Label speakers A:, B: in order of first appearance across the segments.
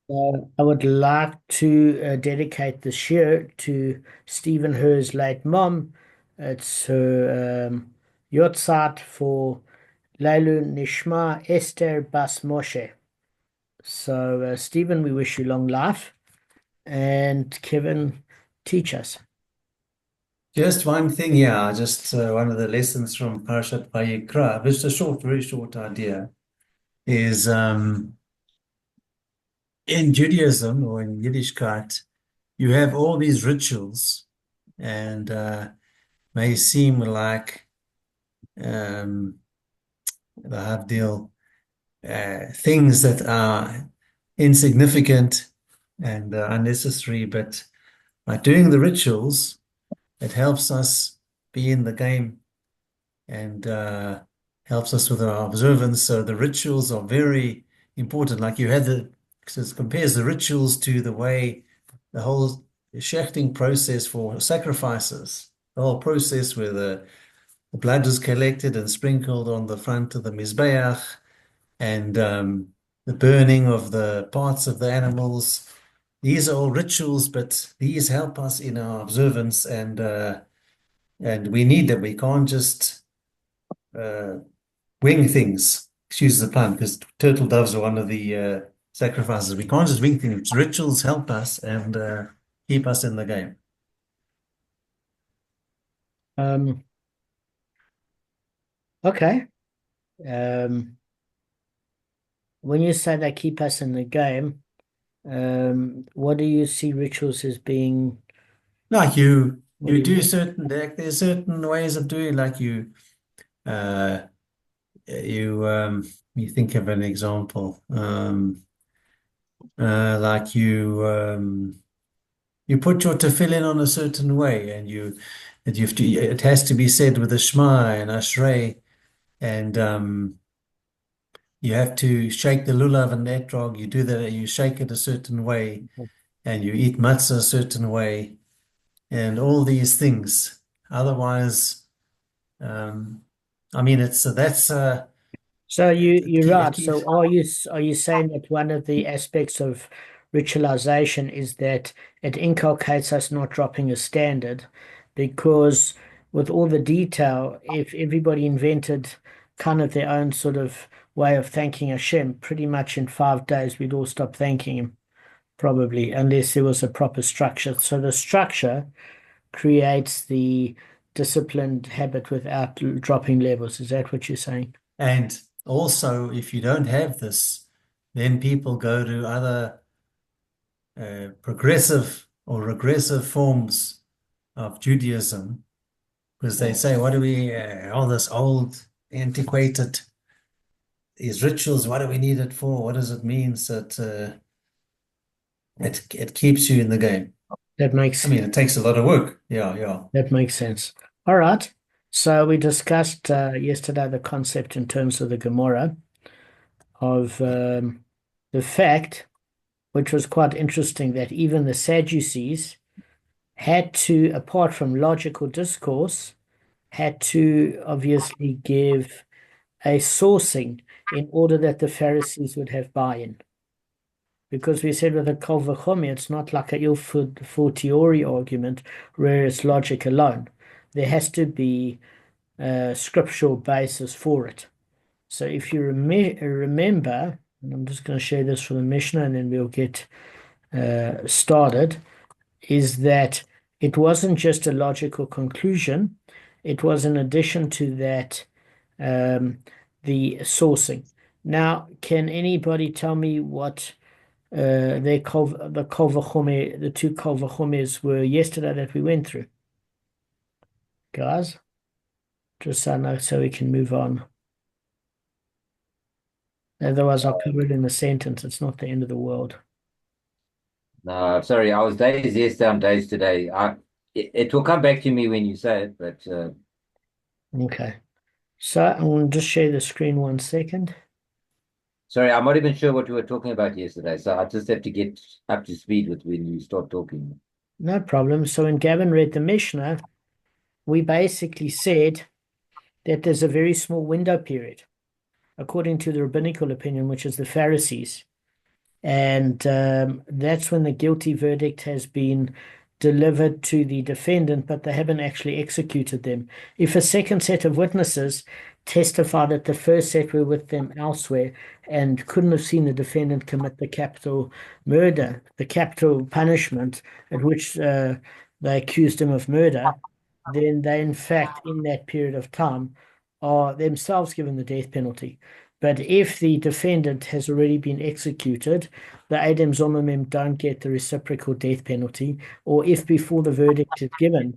A: I would like to dedicate this year to Stephen Herr's late mom. It's her Yotzat for Leilu Nishma Esther Bas Moshe. So, Stephen, we wish you long life. And Kevin, teach us.
B: Just one thing, yeah, just one of the lessons from Parashat Vayikra, just a short, very short idea, is in Judaism or in Yiddishkeit, you have all these rituals and may seem like um, the Havdil things that are insignificant and unnecessary, but by doing the rituals, it helps us be in the game and helps us with our observance. So the rituals are very important. Like you had so it compares the rituals to the way the whole shechting process for sacrifices, the whole process where the blood is collected and sprinkled on the front of the mizbeach, and the burning of the parts of the animals. These are all rituals, but these help us in our observance, and we need them. We can't just uh, wing things. Excuse the pun, because turtle doves are one of the sacrifices. We can't just wing things. Rituals help us and keep us in the game.
A: Um, okay. Um, when you say they keep us in the game, what do you see rituals as being?
B: Like
A: What do
B: you
A: you
B: do
A: mean?
B: certain, there's certain ways of doing, like uh, you, you think of an example, like you put your tefillin on a certain way, and you have to, it has to be said with a shema and ashrei, and you have to shake the lulav and etrog. You do that, you shake it a certain way, and you eat matzah a certain way, and all these things. Otherwise, um, I mean, it's that's
A: So you're
B: it
A: right.
B: keeps.
A: So are you saying that one of the aspects of ritualization is that it inculcates us not dropping a standard? Because with all the detail, if everybody invented kind of their own sort of way of thanking Hashem, pretty much in 5 days we'd all stop thanking him, probably, unless there was a proper structure. So the structure creates the disciplined habit without dropping levels. Is that what you're saying?
B: And also, if you don't have this, then people go to other progressive or regressive forms of Judaism because they say, what do we, all this old, antiquated, these rituals, what do we need it for? What does it mean? So it keeps you in the game.
A: That
B: I
A: makes
B: mean, it takes a lot of work. Yeah, yeah.
A: That makes sense. All right. So we discussed yesterday the concept in terms of the Gemara of the fact, which was quite interesting, that even the Sadducees had to, apart from logical discourse, had to obviously give a sourcing in order that the Pharisees would have buy-in. Because we said with a Kol V'chomer, it's not like a il fortiori argument where it's logic alone. There has to be scriptural basis for it. So if you remember, and I'm just going to share this for the Mishnah and then we'll get started, is that it wasn't just a logical conclusion, it was in addition to that um, the sourcing. Now, can anybody tell me what the Kol V'chomer, the two Kol V'chomers were yesterday that we went through? Guys, just so I know so we can move on. Otherwise, I'll cover it in a sentence. It's not the end of the world.
C: No, sorry, I was days yesterday, I'm days today. It will come back to me when you say it, but
A: Okay. So I'm going to just share the screen 1 second.
C: sorry, I'm not even sure what we were talking about yesterday. So I just have to get up to speed with when you start talking.
A: No problem. So when Gavin read the Mishnah, we basically said that there's a very small window period, according to the rabbinical opinion, which is the Pharisees. And that's when the guilty verdict has been delivered to the defendant, but they haven't actually executed them. If a second set of witnesses testify that the first set were with them elsewhere and couldn't have seen the defendant commit the capital murder, the capital punishment at which they accused him of murder, then they, in fact, in that period of time, are themselves given the death penalty. But if the defendant has already been executed, the Eidim Zomemin don't get the reciprocal death penalty, or if before the verdict is given,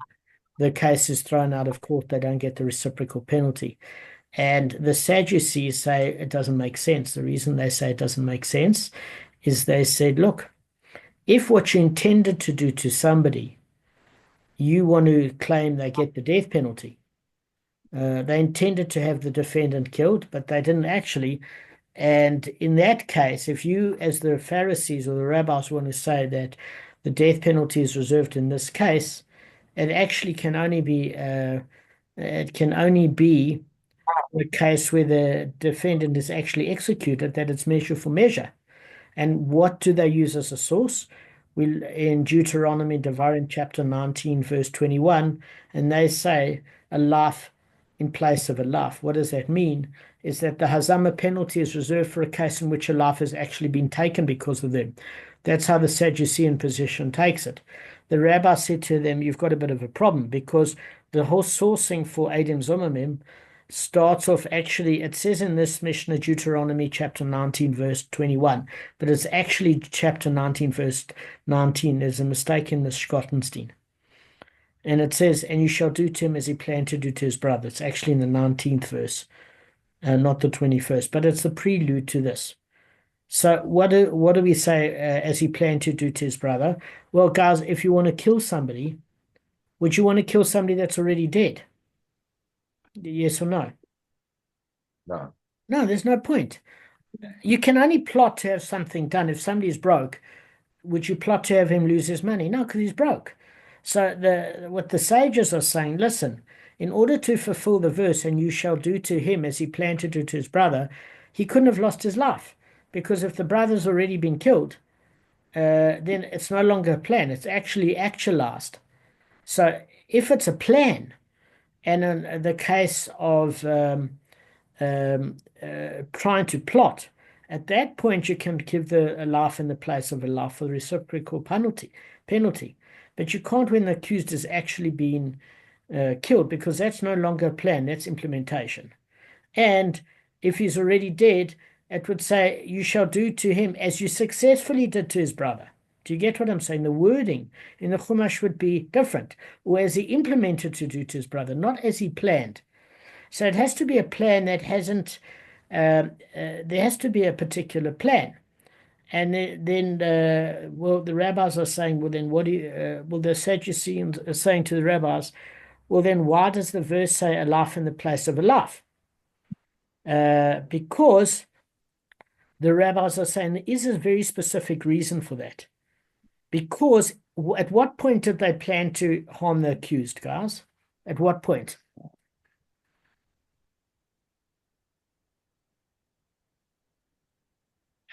A: the case is thrown out of court, they don't get the reciprocal penalty. And the Sadducees say it doesn't make sense. The reason they say it doesn't make sense is they said, look, if what you intended to do to somebody, you want to claim they get the death penalty. They intended to have the defendant killed, but they didn't actually. And in that case, if you, as the Pharisees or the rabbis, want to say that the death penalty is reserved in this case, it actually can only be a case where the defendant is actually executed, that it's measure for measure. And what do they use as a source? In Deuteronomy, Devarim, chapter 19, verse 21, and they say a life in place of a life. What does that mean? Is that the Hazama penalty is reserved for a case in which a life has actually been taken because of them. That's how the Sadducean position takes it. The rabbi said to them, you've got a bit of a problem because the whole sourcing for Eidim Zomemin starts off actually, it says in this Mishnah, Deuteronomy chapter 19, verse 21, but it's actually chapter 19, verse 19. There's a mistake in the Schottenstein. And it says, and you shall do to him as he planned to do to his brother. It's actually in the 19th verse, not the 21st, but it's the prelude to this. So what do we say as he planned to do to his brother? Well, guys, if you want to kill somebody, would you want to kill somebody that's already dead? Yes or no?
C: No.
A: No, there's no point. You can only plot to have something done. If somebody's broke, would you plot to have him lose his money? No, because he's broke. So what the sages are saying, listen, in order to fulfill the verse, and you shall do to him as he planned to do to his brother, he couldn't have lost his life. Because if the brother's already been killed, then it's no longer a plan. It's actually actualized. So if it's a plan, and in the case of trying to plot, at that point you can give a life in the place of a life for the reciprocal penalty. But you can't when the accused has actually been killed, because that's no longer a plan, that's implementation. And if he's already dead, it would say, you shall do to him as you successfully did to his brother. Do you get what I'm saying? The wording in the Chumash would be different, or as he implemented to do to his brother, not as he planned. So it has to be a plan that hasn't, there has to be a particular plan. And then well, the rabbis are saying, well, then what do you, well, the Sadducees are saying to the rabbis, well, then why does the verse say a life in the place of a life? Because the rabbis are saying there is a very specific reason for that. Because at what point did they plan to harm the accused, guys? At what point?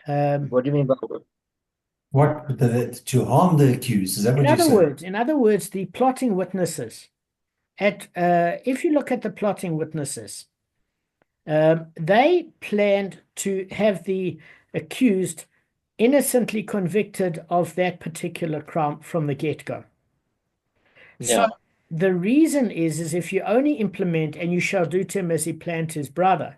C: What do you mean by
B: to harm the accused? Is that what you said?
A: In other words, the plotting witnesses. If you look at the plotting witnesses, they planned to have the accused innocently convicted of that particular crime from the get-go. So
C: Yeah.
A: the reason is if you only implement and you shall do to him as he planned to his brother,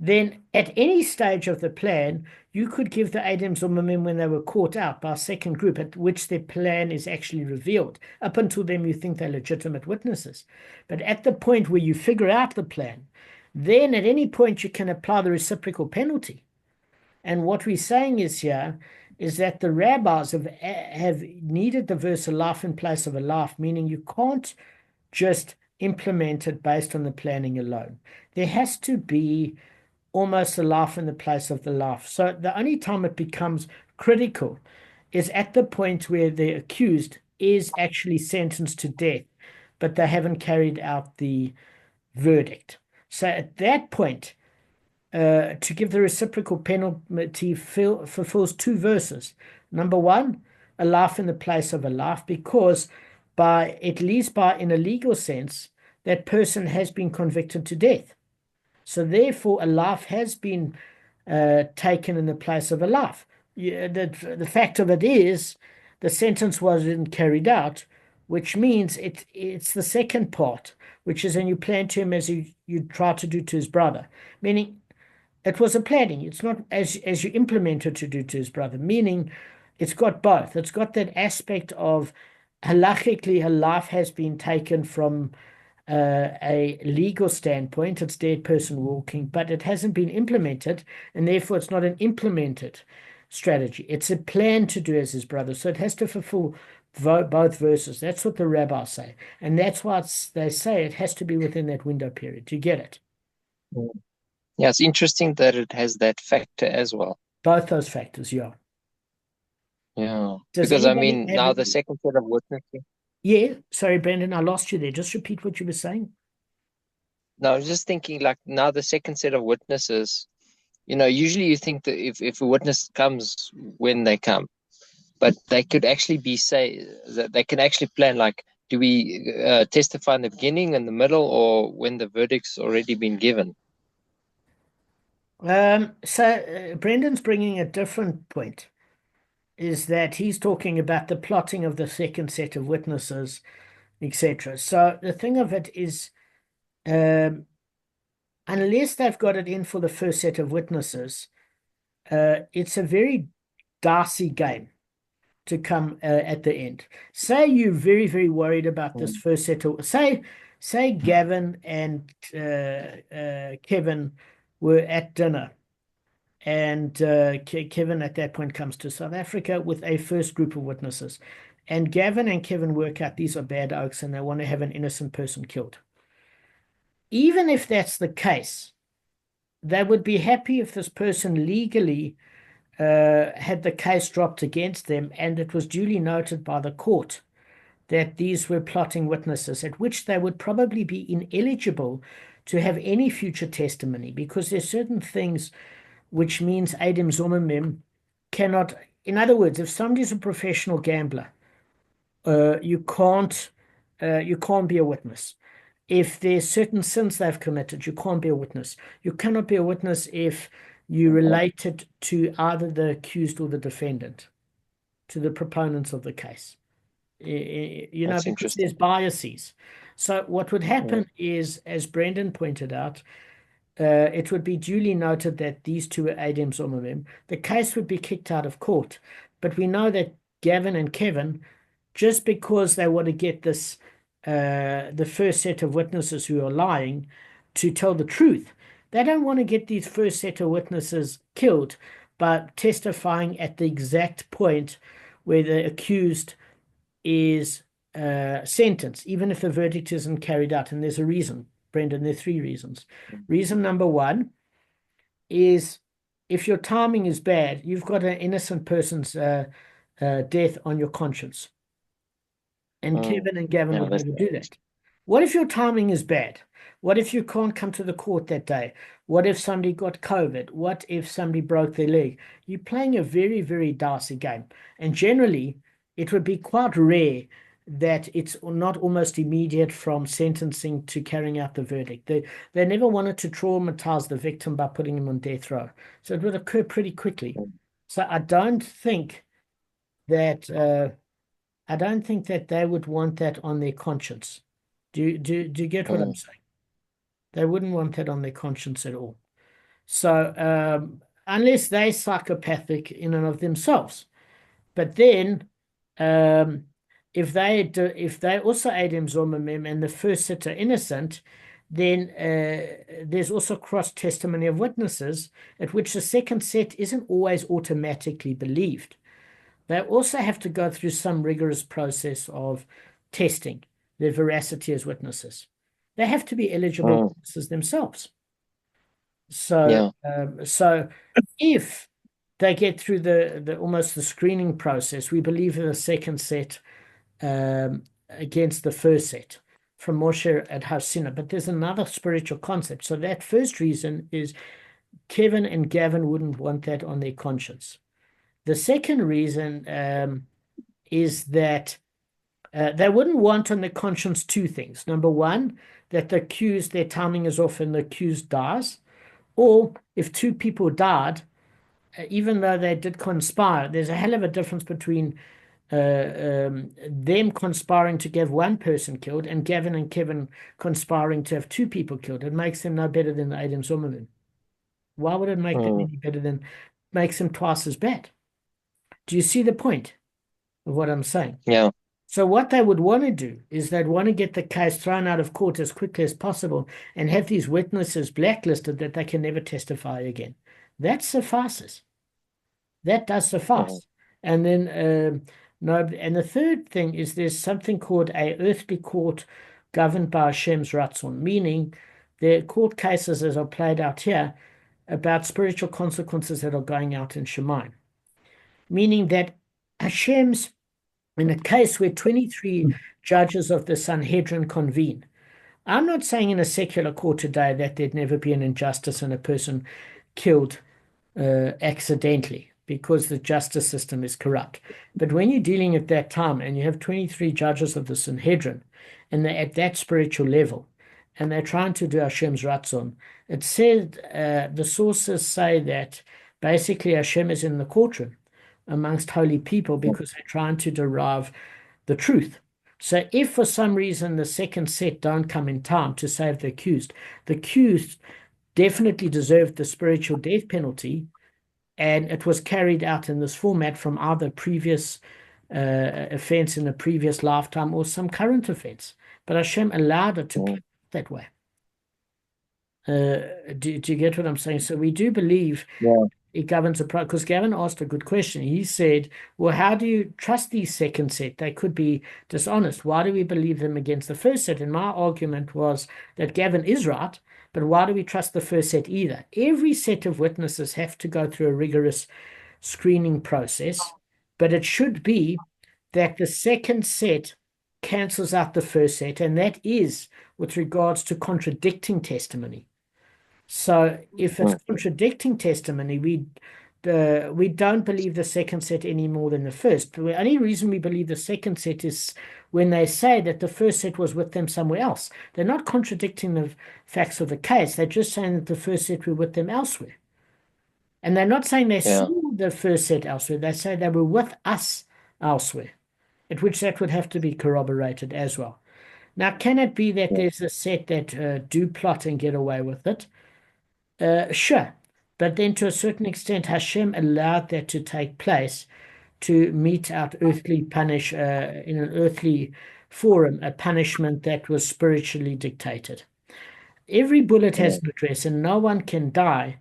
A: then at any stage of the plan, you could give the Eidim Zomemin when they were caught out by a second group at which their plan is actually revealed. Up until then, you think they're legitimate witnesses. But at the point where you figure out the plan, then at any point you can apply the reciprocal penalty. And what we're saying is here is that the rabbis have needed the verse a life in place of a life, meaning you can't just implement it based on the planning alone. There has to be almost a life in the place of the life. So the only time it becomes critical is at the point where the accused is actually sentenced to death, but they haven't carried out the verdict. So at that point, to give the reciprocal penalty fulfills two verses. Number one, a life in the place of a life, because at least in a legal sense, that person has been convicted to death. So therefore, a life has been taken in the place of a life. The fact of it is, the sentence wasn't carried out, which means it's the second part, which is, and you plan to him as you try to do to his brother, meaning it was a planning. It's not as you implement it to do to his brother, meaning it's got both. It's got that aspect of halachically, a life has been taken from a legal standpoint. It's dead person walking, but it hasn't been implemented, and therefore it's not an implemented strategy. It's a plan to do as his brother. So it has to fulfill both verses. That's what the rabbis say. And that's why they say it has to be within that window period. Do you get it?
D: Yeah, it's interesting that it has that factor as well.
A: Both those factors, yeah.
D: Yeah,
A: Does
D: because I
A: anybody
D: mean,
A: have
D: now
A: any-
D: the second set of witnesses.
A: Yeah, sorry, Brandon, I lost you there. Just repeat what you were saying.
D: No, I was just thinking, like, now the second set of witnesses, usually you think that if a witness comes when they come, but they could actually say that they can actually plan, like, do we testify in the beginning, in the middle, or when the verdict's already been given?
A: So Brendan's bringing a different point, is that he's talking about the plotting of the second set of witnesses, etc. So the thing of it is, unless they've got it in for the first set of witnesses, it's a very dicey game to come at the end. Say you're very, very worried about this first set of, say Gavin and Kevin were at dinner, and Kevin at that point comes to South Africa with a first group of witnesses, and Gavin and Kevin work out these are bad oaks and they want to have an innocent person killed. Even if that's the case, they would be happy if this person legally had the case dropped against them and it was duly noted by the court that these were plotting witnesses, at which they would probably be ineligible to have any future testimony, because there's certain things which means Eidim Zomemin cannot. In other words, if somebody's a professional gambler, you can't be a witness. If there's certain sins they've committed, you can't be a witness. You cannot be a witness if you related to either the accused or the defendant, to the proponents of the case.
D: That's
A: Because
D: interesting.
A: there's biases. So what would happen is, as Brendan pointed out, it would be duly noted that these two were Eidim Zomemin. The case would be kicked out of court. But we know that Gavin and Kevin, just because they want to get this, the first set of witnesses who are lying to tell the truth, they don't want to get these first set of witnesses killed, but testifying at the exact point where the accused is sentenced, even if the verdict isn't carried out. And there's a reason, Brendan, there are three reasons. Reason number one is, if your timing is bad, you've got an innocent person's death on your conscience. And Kevin and Gavin would never do that. What if your timing is bad? What if you can't come to the court that day? What if somebody got COVID? What if somebody broke their leg? You're playing a very, very dicey game. And generally, it would be quite rare that it's not almost immediate from sentencing to carrying out the verdict. They never wanted to traumatize the victim by putting him on death row. So it would occur pretty quickly. So I don't think that they would want that on their conscience. Do you get what I'm saying? They wouldn't want that on their conscience at all. So unless they're psychopathic in and of themselves. But then if they also Eidim Zomemin and the first set are innocent, then there's also cross testimony of witnesses, at which the second set isn't always automatically believed. They also have to go through some rigorous process of testing their veracity as witnesses. They have to be eligible witnesses themselves. So, so if they get through the almost the screening process, we believe in the second set against the first set from Moshe at Har Sinai. But there's another spiritual concept. So that first reason is Kevin and Gavin wouldn't want that on their conscience. The second reason is that they wouldn't want on their conscience two things. Number one, that the accused, their timing is off and the accused dies. Or if two people died, even though they did conspire, there's a hell of a difference between them conspiring to get one person killed and Gavin and Kevin conspiring to have two people killed. It makes them no better than the Eidim Zomemin. Why would it make them any better than makes them twice as bad? Do you see the point of what I'm saying?
D: Yeah.
A: So what they would want to do is they'd want to get the case thrown out of court as quickly as possible and have these witnesses blacklisted that they can never testify again. That suffices. That does suffice. And then no, and the third thing is there's something called a earthly court governed by Hashem's Ratzon, meaning the court cases as are played out here about spiritual consequences that are going out in Shemaim. Meaning that Hashem's, in a case where 23 judges of the Sanhedrin convene, I'm not saying in a secular court today that there'd never be an injustice and a person killed accidentally because the justice system is corrupt. But when you're dealing at that time and you have 23 judges of the Sanhedrin and they're at that spiritual level and they're trying to do Hashem's Ratzon, it said, the sources say that basically Hashem is in the courtroom amongst holy people because they're trying to derive the truth. So if for some reason the second set don't come in time to save the accused definitely deserved the spiritual death penalty, and it was carried out in this format from either previous offense in a previous lifetime or some current offense. But Hashem allowed it to play that way. Do you get what I'm saying? So we do believe it governs the process. Because Gavin asked a good question. He said, well, how do you trust these second set? They could be dishonest. Why do we believe them against the first set? And my argument was that Gavin is right, but why do we trust the first set either? Every set of witnesses have to go through a rigorous screening process, but it should be that the second set cancels out the first set, and that is with regards to contradicting testimony. So if it's contradicting testimony, we don't believe the second set any more than the first. The only reason we believe the second set is when they say that the first set was with them somewhere else. They're not contradicting the facts of the case. They're just saying that the first set were with them elsewhere. And they're not saying they saw the first set elsewhere. They say they were with us elsewhere, at which that would have to be corroborated as well. Now, can it be that there's a set that do plot and get away with it? Sure. But then to a certain extent, Hashem allowed that to take place to mete out earthly punish in an earthly forum, a punishment that was spiritually dictated. Every bullet has an address, and no one can die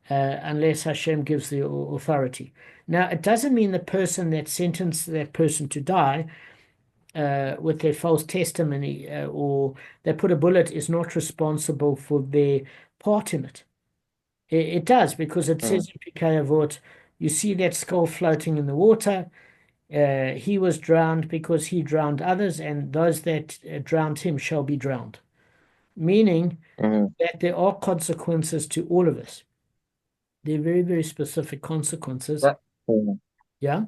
A: unless Hashem gives the authority. Now, it doesn't mean the person that sentenced that person to die with their false testimony or they put a bullet is not responsible for their part in it. It does, because it says in Pirkei Avot, you see that skull floating in the water. He was drowned because he drowned others, and those that drowned him shall be drowned. Meaning that there are consequences to all of us. They're very, very specific consequences. Yeah?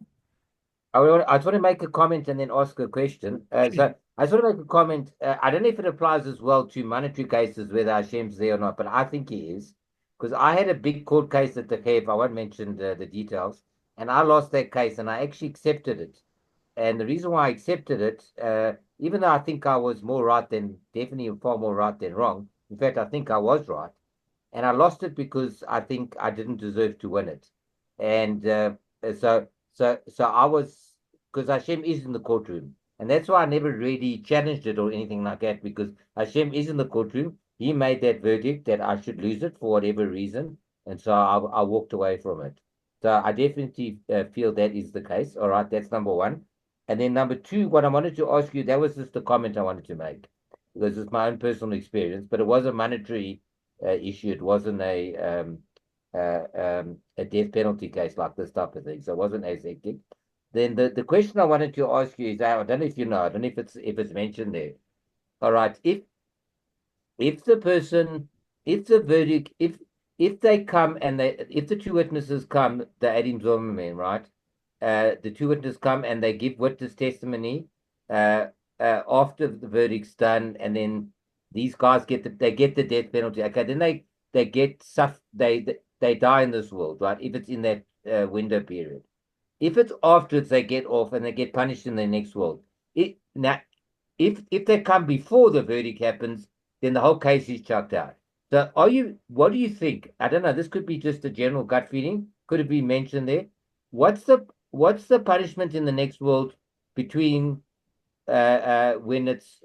C: I just want to make a comment and then ask a question. So I just want to make a comment. I don't know if it applies as well to monetary cases, whether Hashem's there or not, but I think he is. Because I had a big court case at the Kabb. I won't mention the details. And I lost that case, and I actually accepted it. And the reason why I accepted it, even though I think I was more right than, definitely far more right than wrong. In fact, I think I was right. And I lost it because I think I didn't deserve to win it. And so I was, because Hashem is in the courtroom. And that's why I never really challenged it or anything like that, because Hashem is in the courtroom. He made that verdict that I should lose it for whatever reason. And so I walked away from it. So I definitely feel that is the case. All right, that's number one. And then number two, what I wanted to ask you, that was just the comment I wanted to make, because it's my own personal experience, but it was a monetary issue. It wasn't a death penalty case like this type of thing. So it wasn't as hectic. Then the question I wanted to ask you is, I don't know if you know, I don't know if it's mentioned there. All right, if the verdict, if if they come and if the two witnesses come, the Eidim Zomemin, right? The two witnesses come and they give witness testimony after the verdict's done, and then these guys get the death penalty. Okay, then they get they die in this world, right? If it's in that window period. If it's afterwards, they get off and they get punished in the next world. Now, if they come before the verdict happens, then the whole case is chucked out. So what do you think? I don't know. This could be just a general gut feeling. Could it be mentioned there? What's the punishment in the next world between when it's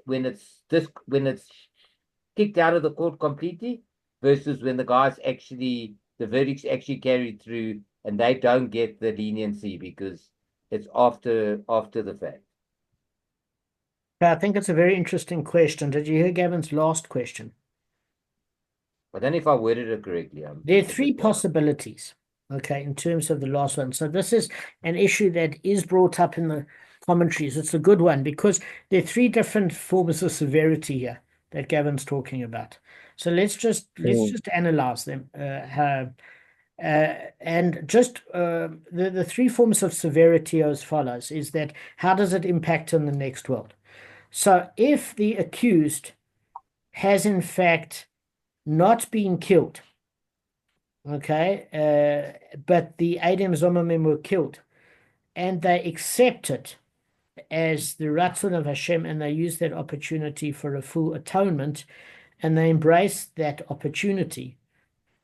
C: kicked out of the court completely versus when the verdict's actually carried through and they don't get the leniency because it's after the fact.
A: I think it's a very interesting question. Did you hear Gavin's last question?
C: I don't know if I worded it correctly.
A: There are three possibilities, okay, in terms of the last one. So this is an issue that is brought up in the commentaries. It's a good one because there are three different forms of severity here that Gavin's talking about. So let's just analyze them. And just the three forms of severity are as follows: is that how does it impact on the next world? So if the accused has in fact not been killed, okay, but the Eidim Zomemin were killed, and they accept it as the Ratzon of Hashem, and they use that opportunity for a full atonement, and they embrace that opportunity.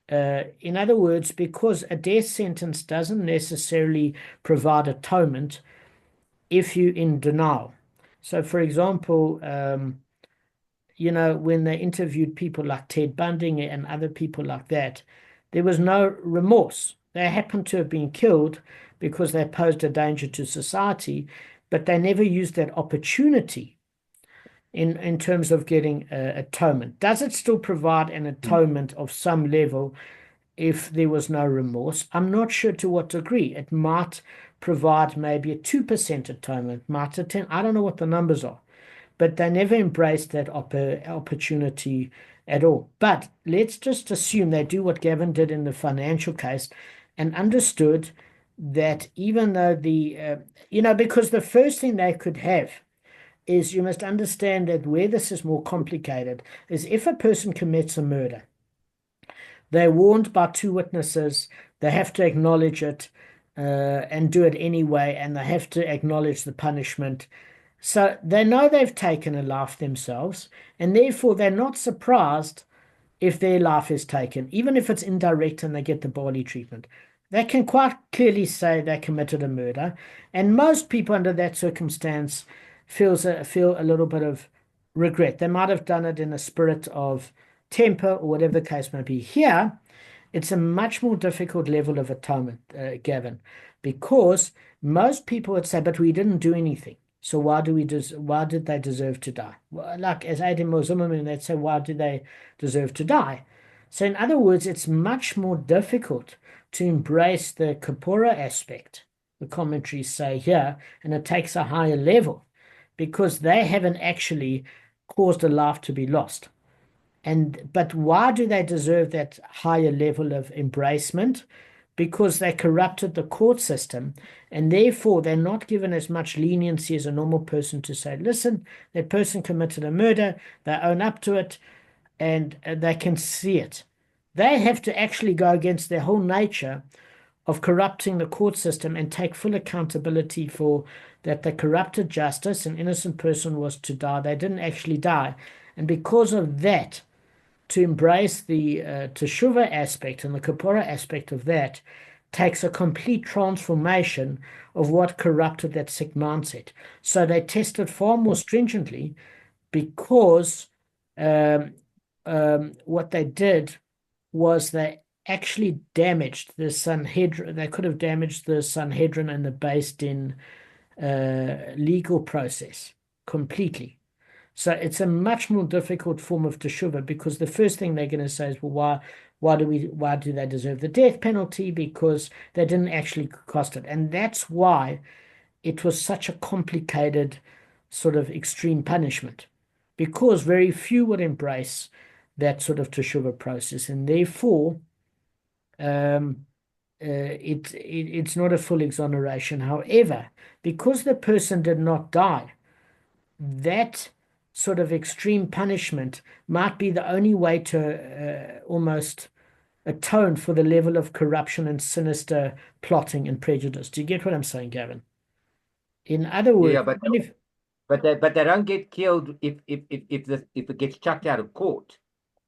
A: In other words, because a death sentence doesn't necessarily provide atonement if you're in denial. So, for example, you know, when they interviewed people like Ted Bundy and other people like that, there was no remorse. They happened to have been killed because they posed a danger to society, but they never used that opportunity in terms of getting atonement. Does it still provide an atonement of some level if there was no remorse? I'm not sure to what degree. It might provide maybe a 2% atonement, might a 10. I don't know what the numbers are, but they never embraced that opportunity at all. But let's just assume they do what Gavin did in the financial case and understood that even though because the first thing they could have is, you must understand that where this is more complicated is if a person commits a murder, they're warned by two witnesses, they have to acknowledge it and do it anyway, and they have to acknowledge the punishment. So they know they've taken a life themselves, and therefore they're not surprised if their life is taken, even if it's indirect and they get the Bavli treatment. They can quite clearly say they committed a murder, and most people under that circumstance feel a little bit of regret. They might have done it in a spirit of temper or whatever the case may be. Here, it's a much more difficult level of atonement, Gavin, because most people would say, but we didn't do anything. So why did they deserve to die? Well, like as Eidim Zomemin, they'd say, why did they deserve to die? So in other words, it's much more difficult to embrace the Kapora aspect, the commentaries say here, and it takes a higher level because they haven't actually caused a life to be lost. But why do they deserve that higher level of embracement? Because they corrupted the court system, and therefore they're not given as much leniency as a normal person to say, listen, that person committed a murder, they own up to it, and they can see it. They have to actually go against their whole nature of corrupting the court system and take full accountability for that. They corrupted justice, an innocent person was to die, they didn't actually die. And because of that, to embrace the teshuvah aspect and the kapora aspect of that takes a complete transformation of what corrupted that sick mindset. So they tested far more stringently because what they did was they actually damaged the Sanhedrin. They could have damaged the Sanhedrin and the Beis Din legal process completely. So it's a much more difficult form of teshuvah because the first thing they're going to say is, well, why do they deserve the death penalty? Because they didn't actually cost it. And that's why it was such a complicated sort of extreme punishment, because very few would embrace that sort of teshuvah process. And therefore, it's not a full exoneration. However, because the person did not die, that sort of extreme punishment might be the only way to almost atone for the level of corruption and sinister plotting and prejudice. Do you get what I'm saying, Gavin? In other words,
C: Yeah, but they don't get killed if it gets chucked out of court.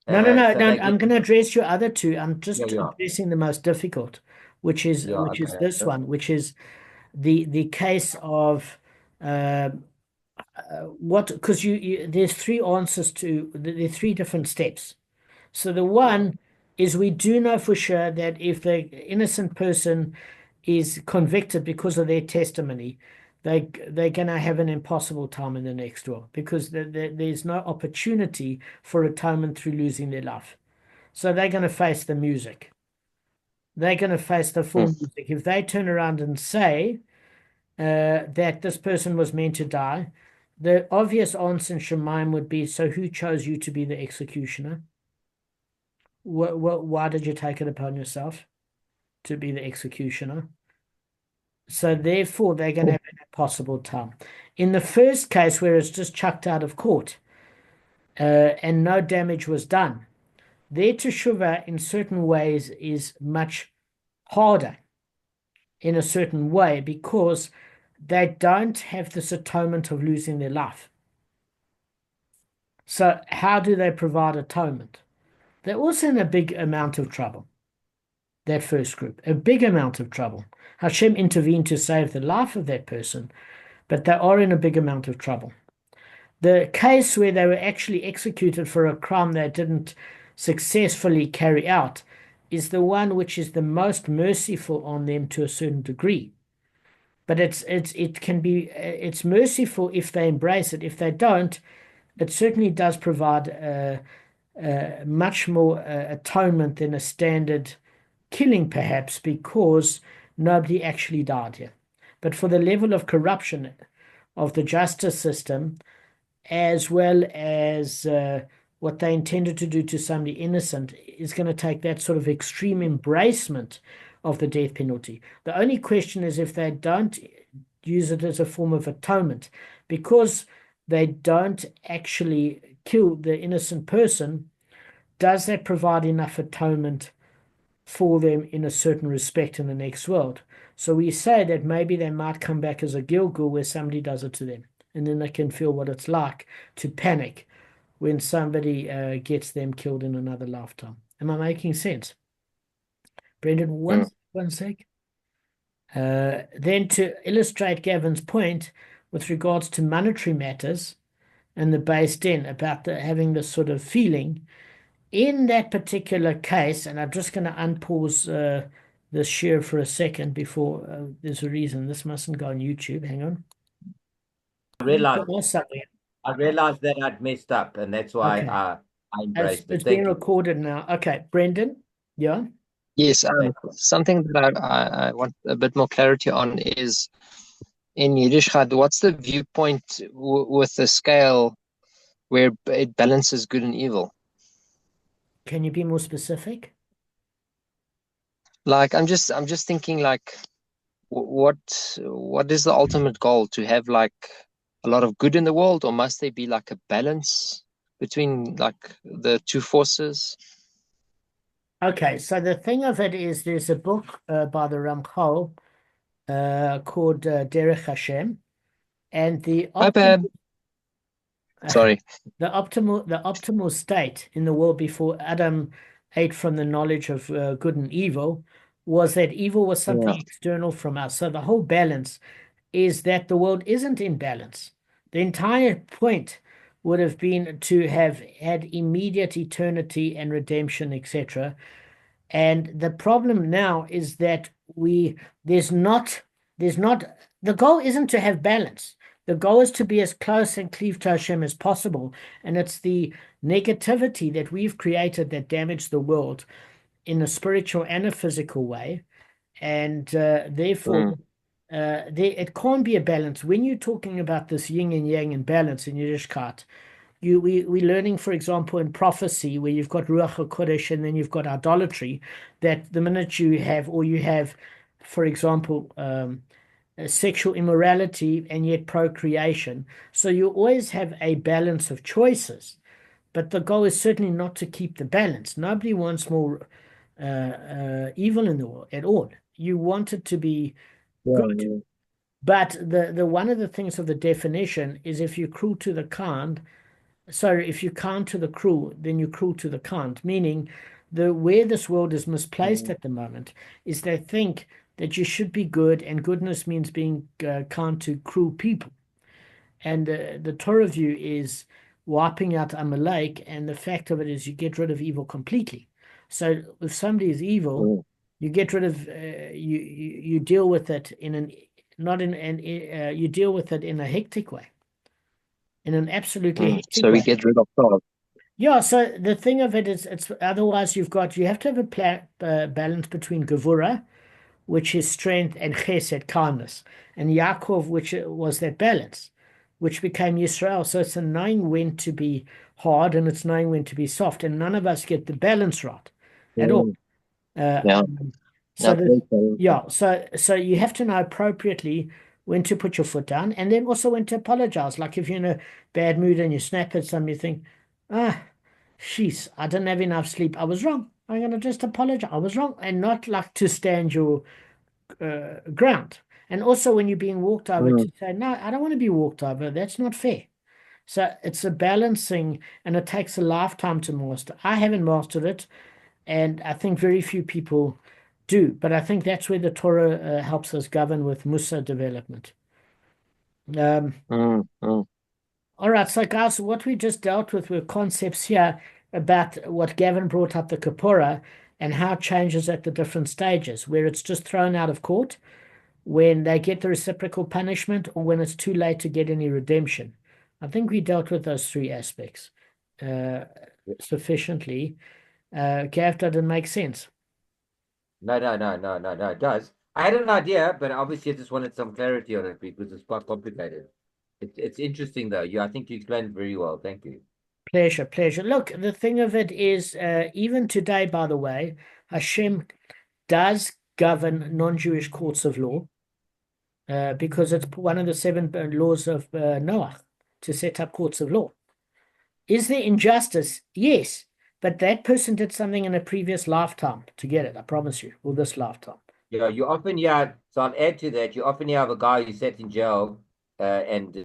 A: no, no, no,
C: So
A: no.
C: they
A: I'm
C: get
A: going to address your other two. I'm
C: yeah,
A: just
C: yeah,
A: addressing the most difficult, which is
C: yeah. Okay.
A: this one, which is the case of uh, what because there's three answers to there's three different steps. So the one is we do know for sure that if the innocent person is convicted because of their testimony, they're going to have an impossible time in the next world because there's no opportunity for atonement through losing their life. So they're going to face the music. They're going to face the full
D: Mm.
A: music. If they turn around and say that this person was meant to die, the obvious answer in Shemaim would be, so who chose you to be the executioner? Why did you take it upon yourself to be the executioner? So therefore, they're going to have an impossible time. In the first case, where it's just chucked out of court and no damage was done, their teshuva in certain ways is much harder in a certain way because they don't have this atonement of losing their life. So how do they provide atonement? They're also in a big amount of trouble. That first group, a big amount of trouble. Hashem intervened to save the life of that person, but they are in a big amount of trouble. The case where they were actually executed for a crime they didn't successfully carry out is the one which is the most merciful on them to a certain degree. But it's merciful if they embrace it. If they don't, it certainly does provide much more atonement than a standard killing, perhaps, because nobody actually died here. But for the level of corruption of the justice system, as well as what they intended to do to somebody innocent, is going to take that sort of extreme embracement of the death penalty. The only question is if they don't use it as a form of atonement, because they don't actually kill the innocent person, does that provide enough atonement for them in a certain respect in the next world? So we say that maybe they might come back as a Gilgul where somebody does it to them, and then they can feel what it's like to panic when somebody gets them killed in another lifetime. Am I making sense? Brendan, one sec. Then to illustrate Gavin's point with regards to monetary matters and the base din about having this sort of feeling, in that particular case, and I'm just going to unpause this share for a second before there's a reason this mustn't go on YouTube. Hang on.
C: I realized
A: Or something.
C: I realized that I'd messed up, and that's why
A: Okay.
C: I embraced it.
A: It's
C: Thank
A: being
C: you.
A: recorded now. Okay, Brendan. Yeah.
D: Yes, something that I want a bit more clarity on is in Yiddishkeit, what's the viewpoint with the scale where it balances good and evil?
A: Can you be more specific?
D: Like I'm just thinking like what is the ultimate goal? To have like a lot of good in the world, or must there be like a balance between like the two forces?
A: Okay, so the thing of it is there's a book by the Ramchal called Derech Hashem, and the
D: Hi, Pam. Sorry.
A: the optimal state in the world before Adam ate from the knowledge of good and evil was that evil was something
D: Yeah.
A: external from us. So the whole balance is that the world isn't in balance. The entire point would have been to have had immediate eternity and redemption, etc. And the problem now is that there's not the goal isn't to have balance. The goal is to be as close and cleave to Hashem as possible. And it's the negativity that we've created that damaged the world in a spiritual and a physical way. And therefore, it can't be a balance. When you're talking about this yin and yang and balance in Yiddishkeit, we're learning, for example, in prophecy, where you've got Ruach HaKodesh and then you've got idolatry, that the minute you have, for example, sexual immorality and yet procreation. So you always have a balance of choices. But the goal is certainly not to keep the balance. Nobody wants more evil in the world at all. You want it to be good.
D: Yeah.
A: But the one of the things of the definition is if you're cruel to the kind, sorry, if you're kind to the cruel, then you're cruel to the kind, meaning where this world is misplaced at the moment is they think that you should be good, and goodness means being kind to cruel people. And the Torah view is wiping out Amalek, and the fact of it is you get rid of evil completely. So if somebody is evil,
D: Mm.
A: you get rid of you deal with it in an not in an you deal with it in a hectic way, in an absolutely hectic
D: So we
A: way.
D: get rid of God.
A: Yeah, so the thing of it is, it's otherwise you have to have a balance between Gevurah, which is strength, and Chesed, kindness, and Yaakov, which was that balance, which became Yisrael. So it's a knowing when to be hard and it's knowing when to be soft, and none of us get the balance right at all.
D: Mm. Yeah.
A: So
D: Not very talented.
A: yeah, so you have to know appropriately when to put your foot down, and then also when to apologize. Like if you're in a bad mood and you snap at somebody, you think, sheesh, I didn't have enough sleep. I was wrong. I'm gonna just apologize. I was wrong, and not like to stand your ground. And also when you're being walked over,
D: Mm.
A: to say, no, I don't want to be walked over. That's not fair. So it's a balancing, and it takes a lifetime to master. I haven't mastered it, and I think very few people do. But I think that's where the Torah helps us govern with Musa development.
D: Mm. Mm.
A: All right, so guys, what we just dealt with were concepts here about what Gavin brought up, the Kapora, and how it changes at the different stages, where it's just thrown out of court, when they get the reciprocal punishment, or when it's too late to get any redemption. I think we dealt with those three aspects sufficiently. Gav, did it make sense?
C: No, it does. I had an idea, but obviously I just wanted some clarity on it because it's quite complicated. It's interesting though. I think you explained it very well. Thank you.
A: Pleasure, pleasure. Look, the thing of it is, even today, by the way, Hashem does govern non-Jewish courts of law because it's one of the 7 laws of Noah to set up courts of law. Is there injustice? Yes, but that person did something in a previous lifetime to get it, I promise you, or this lifetime.
C: Yeah, you often so I'll add to that, you often have a guy who sat in jail and